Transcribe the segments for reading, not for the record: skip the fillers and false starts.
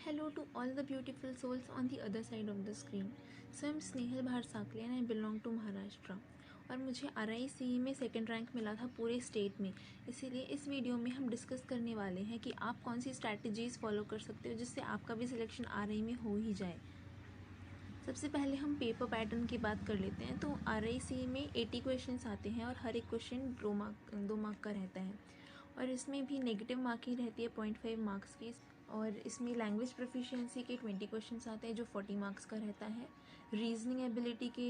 Hello to all the beautiful souls on the other side of the screen. So I'm Snehal Bharsakle and I belong to Maharashtra और मुझे RICE में second rank मिला था पूरे state में। इसीलिए इस वीडियो में हम डिस्कस करने वाले हैं कि आप कौन सी स्ट्रैटेजीज़ फॉलो कर सकते हो जिससे आपका भी सिलेक्शन RI में हो ही जाए। सबसे पहले हम पेपर पैटर्न की बात कर लेते हैं। तो RICE में 80 क्वेश्चंस आते हैं और हर एक क्वेश्चन 2 मार्क का रहता है और इसमें भी नेगेटिव मार्किंग रहती है 0.5 मार्क्स की। और इसमें लैंग्वेज प्रोफिशिएंसी के 20 क्वेश्चंस आते हैं जो 40 मार्क्स का रहता है। रीजनिंग एबिलिटी के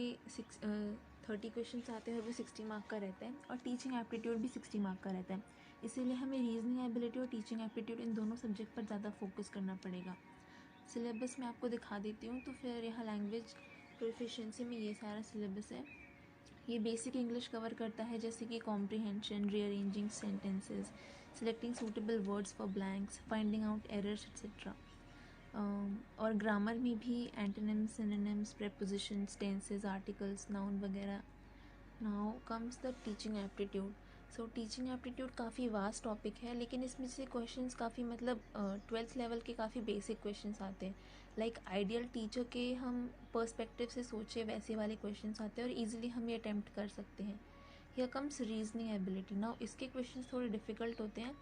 30 क्वेश्चंस आते हैं और वो 60 मार्क का रहता है और टीचिंग एप्टीट्यूड भी 60 मार्क का रहता है। इसीलिए हमें रीजनिंग एबिलिटी और टीचिंग एप्टीट्यूड इन दोनों सब्जेक्ट पर ज़्यादा फोकस करना पड़ेगा। सिलेबस मैं आपको दिखा देती हूँ। तो फिर यहाँ लैंग्वेज प्रोफिशिएंसी में ये सारा सिलेबस है। ये बेसिक इंग्लिश कवर करता है जैसे कि comprehension, rearranging sentences, selecting suitable words for blanks, finding out errors etcetera. और ग्रामर में भी antonyms, synonyms, prepositions, tenses, articles, noun वगैरह। Now comes the teaching aptitude. So teaching aptitude काफ़ी वास्ट टॉपिक है, लेकिन इसमें से क्वेश्चंस काफ़ी मतलब 12th लेवल के काफ़ी बेसिक क्वेश्चंस आते हैं। लाइक आइडियल टीचर के हम पर्सपेक्टिव से सोचे वैसे वाले क्वेश्चंस आते हैं और इजीली हम ये अटैम्प्ट कर सकते हैं। Here comes reasoning ability. Now इसके क्वेश्चंस थोड़े डिफ़िकल्ट होते हैं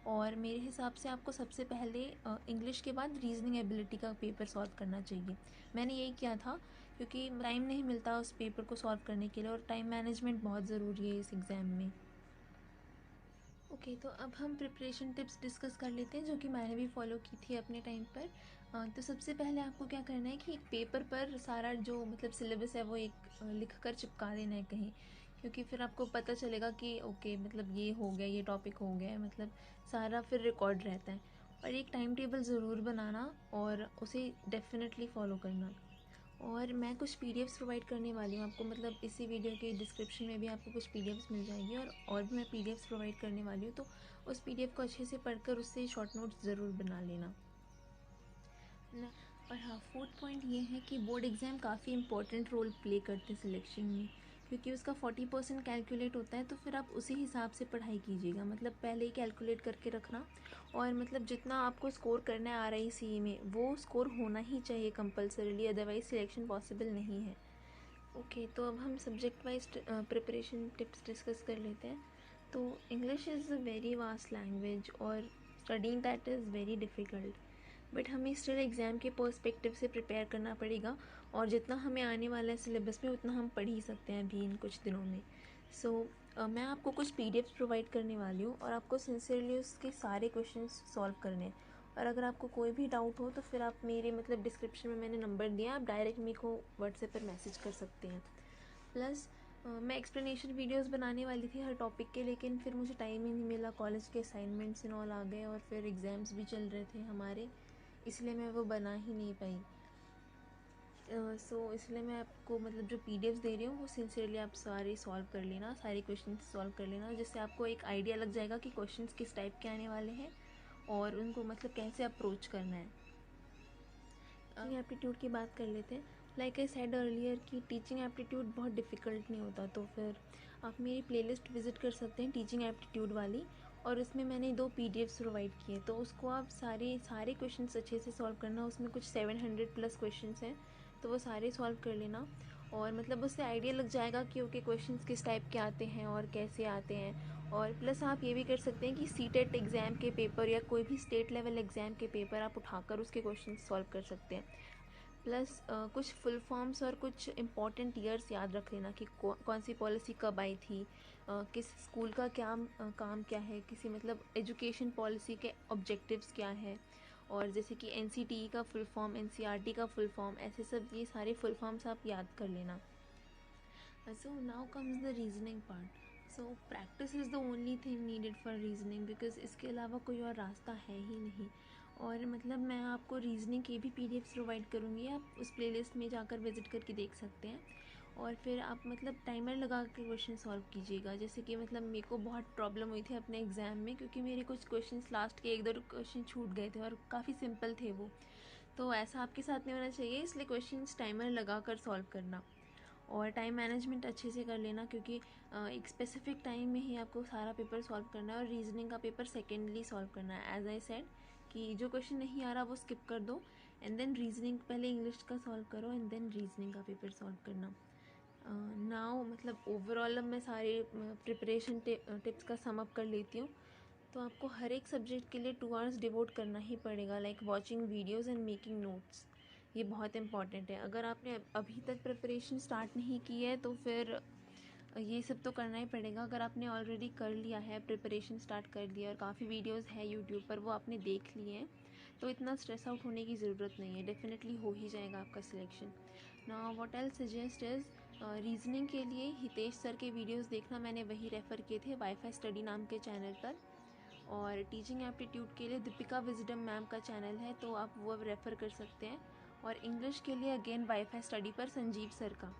और मेरे हिसाब से आपको सबसे पहले इंग्लिश के बाद रीजनिंग एबिलिटी का पेपर सॉल्व करना चाहिए। मैंने यही किया था क्योंकि टाइम नहीं मिलता उस पेपर को सॉल्व करने के लिए और टाइम मैनेजमेंट बहुत ज़रूरी है इस एग्ज़ाम में। ओके, तो अब हम प्रिपरेशन टिप्स डिस्कस कर लेते हैं जो कि मैंने भी फॉलो की थी अपने टाइम पर। तो सबसे पहले आपको क्या करना है कि एक पेपर पर सारा जो मतलब सिलेबस है वो एक लिख कर चिपका देना है कहीं, क्योंकि फिर आपको पता चलेगा कि ओके मतलब ये हो गया, ये टॉपिक हो गया है, मतलब सारा फिर रिकॉर्ड रहता है। और एक टाइम टेबल ज़रूर बनाना और उसे डेफिनेटली फॉलो करना। और मैं कुछ पीडीएफ्स प्रोवाइड करने वाली हूँ आपको, मतलब इसी वीडियो के डिस्क्रिप्शन में भी आपको कुछ पीडीएफ्स मिल जाएंगी और भी मैं पीडीएफ्स प्रोवाइड करने वाली हूँ। तो उस पीडीएफ को अच्छे से पढ़कर उससे शॉर्ट नोट्स ज़रूर बना लेना ना। और हाँ, फोर्थ पॉइंट ये है कि बोर्ड एग्ज़ाम काफ़ी इंपॉर्टेंट रोल प्ले करते हैं सिलेक्शन में, क्योंकि उसका 40% कैलकुलेट होता है। तो फिर आप उसी हिसाब से पढ़ाई कीजिएगा, मतलब पहले ही कैलकुलेट करके रखना। और मतलब जितना आपको स्कोर करना है RICE में वो स्कोर होना ही चाहिए कंपलसरीली, अदरवाइज सिलेक्शन पॉसिबल नहीं है। ओके, तो अब हम subject wise preparation tips discuss कर लेते हैं। तो English is a very vast language और studying that is very difficult, but हमें स्टिल एग्ज़ाम के पर्सपेक्टिव से प्रिपेयर करना पड़ेगा और जितना हमें आने वाला है सिलेबस में उतना हम पढ़ ही सकते हैं अभी इन कुछ दिनों में। सो मैं आपको कुछ पीडीएफ्स प्रोवाइड करने वाली हूँ और आपको सिंसियरली उसके सारे क्वेश्चंस सॉल्व करने हैं। और अगर आपको कोई भी डाउट हो तो फिर आप मेरे मतलब डिस्क्रिप्शन में मैंने नंबर दिया, आप डायरेक्ट मेरे को व्हाट्सएप पर मैसेज कर सकते हैं। प्लस मैं एक्सप्लेनेशन वीडियोस बनाने वाली थी हर टॉपिक के, लेकिन फिर मुझे टाइम ही नहीं मिला, कॉलेज के असाइनमेंट्स एंड ऑल आ गए और फिर एग्ज़ाम्स भी चल रहे थे हमारे, इसलिए मैं वो बना ही नहीं पाई। सो इसलिए मैं आपको मतलब जो पीडीएफ्स दे रही हूँ वो सिंसियरली आप सारे सॉल्व कर लेना, सारे क्वेश्चंस सॉल्व कर लेना, जिससे आपको एक आइडिया लग जाएगा कि क्वेश्चंस किस टाइप के आने वाले हैं और उनको मतलब कैसे अप्रोच करना है। टीचिंग एप्टीट्यूड की बात कर लेते हैं। लाइक आई सेड अर्लियर कि टीचिंग एप्टीट्यूड बहुत डिफ़िकल्ट नहीं होता, तो फिर आप मेरी प्लेलिस्ट विज़िट कर सकते हैं टीचिंग एप्टीट्यूड वाली, और उसमें मैंने 2 पीडीएफ्स प्रोवाइड किए, तो उसको आप सारे क्वेश्चंस अच्छे से सॉल्व करना। उसमें कुछ 700 प्लस क्वेश्चंस हैं, तो वो सारे सॉल्व कर लेना और मतलब उससे आइडिया लग जाएगा कि ओके क्वेश्चंस किस टाइप के आते हैं और कैसे आते हैं। और प्लस आप ये भी कर सकते हैं कि सीटेट एग्ज़ाम के पेपर या कोई भी स्टेट लेवल एग्ज़ाम के पेपर आप उठाकर उसके क्वेश्चन सॉल्व कर सकते हैं। प्लस कुछ फुल फॉर्म्स और कुछ इम्पॉर्टेंट ईयर्स याद रख लेना कि कौन सी पॉलिसी कब आई थी, किस स्कूल का क्या काम क्या है, किसी मतलब एजुकेशन पॉलिसी के ऑब्जेक्टिव्स क्या है, और जैसे कि NCTE का फुल फॉर्म, NCERT का फुल फॉर्म, ऐसे सब ये सारे फुल फॉर्म्स आप याद कर लेना। So now comes the reasoning part. So practice is the only thing needed for reasoning, because इसके अलावा कोई और रास्ता है ही नहीं। और मतलब मैं आपको रीजनिंग के भी पीडीएफ्स प्रोवाइड करूँगी, आप उस प्लेलिस्ट में जाकर विज़िट करके देख सकते हैं। और फिर आप मतलब टाइमर लगा के क्वेश्चन सॉल्व कीजिएगा। जैसे कि मतलब मेरे को बहुत प्रॉब्लम हुई थी अपने एग्ज़ाम में, क्योंकि मेरे कुछ क्वेश्चंस लास्ट के 1-2 क्वेश्चन छूट गए थे और काफ़ी सिंपल थे वो। तो ऐसा आपके साथ नहीं होना चाहिए, इसलिए क्वेश्चंस टाइमर लगा कर सॉल्व करना और टाइम मैनेजमेंट अच्छे से कर लेना, क्योंकि एक स्पेसिफिक टाइम में ही आपको सारा पेपर सॉल्व करना है और रीजनिंग का पेपर सेकेंडली सॉल्व करना है। एज आई सेड कि जो क्वेश्चन नहीं आ रहा वो स्किप कर दो, एंड देन रीजनिंग पहले इंग्लिश का सॉल्व करो एंड देन रीजनिंग का पेपर सॉल्व करना। नाउ मतलब ओवरऑल अब मैं सारे प्रिपरेशन टिप्स का सम अप कर लेती हूँ। तो आपको हर एक सब्जेक्ट के लिए 2 आवर्स डिवोट करना ही पड़ेगा, like watching videos and making notes. ये बहुत इंपॉर्टेंट है। अगर आपने अभी तक प्रिपरेशन स्टार्ट नहीं की है तो फिर ये सब तो करना ही पड़ेगा। अगर आपने ऑलरेडी कर लिया है, प्रिपरेशन स्टार्ट कर लिया और काफ़ी वीडियोस है यूट्यूब पर वो आपने देख लिए हैं, तो इतना स्ट्रेस आउट होने की ज़रूरत नहीं है, डेफिनेटली हो ही जाएगा आपका selection. Now what I suggest is reasoning के लिए हितेश सर के वीडियोस देखना, मैंने वही रेफ़र किए थे वाईफाई स्टडी नाम के चैनल पर। और टीचिंग एप्टीट्यूड के लिए दीपिका विजडम मैम का चैनल है, तो आप वो रेफ़र कर सकते हैं। और इंग्लिश के लिए अगेन वाईफाई स्टडी पर संजीव सर का।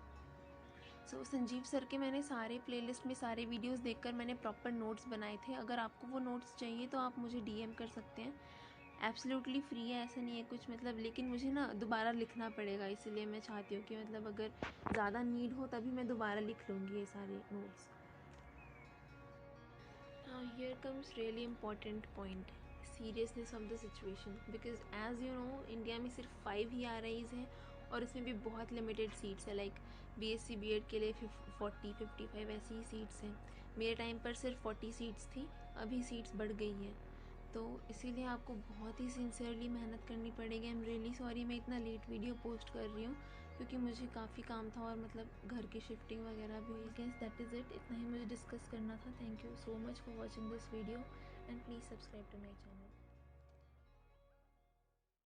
संजीव सर के मैंने सारे प्लेलिस्ट में सारे वीडियोस देखकर मैंने प्रॉपर नोट्स बनाए थे। अगर आपको वो नोट्स चाहिए तो आप मुझे डीएम कर सकते हैं, एब्सोल्युटली फ्री है, ऐसा नहीं है कुछ मतलब। लेकिन मुझे ना दोबारा लिखना पड़ेगा, इसीलिए मैं चाहती हूँ कि मतलब अगर ज़्यादा नीड हो तभी मैं दोबारा लिख लूँगी ये सारे notes. Now here comes really important point, seriousness of the situation, because as you know India में सिर्फ 5 ही RIs हैं और इसमें भी बहुत लिमिटेड सीट्स है। लाइक BSc BEd के लिए 40-55 ऐसी ही सीट्स हैं। मेरे टाइम पर सिर्फ 40 सीट्स थी, अभी सीट्स बढ़ गई हैं। तो इसीलिए आपको बहुत ही सिंसियरली मेहनत करनी पड़ेगी। आई एम रियली सॉरी मैं इतना लेट वीडियो पोस्ट कर रही हूँ, क्योंकि मुझे काफ़ी काम था और मतलब घर की शिफ्टिंग वगैरह भी हुई। गेस दैट इज़ इट, इतना ही मुझे डिस्कस करना था। Thank you so much for watching this video and please subscribe to my channel.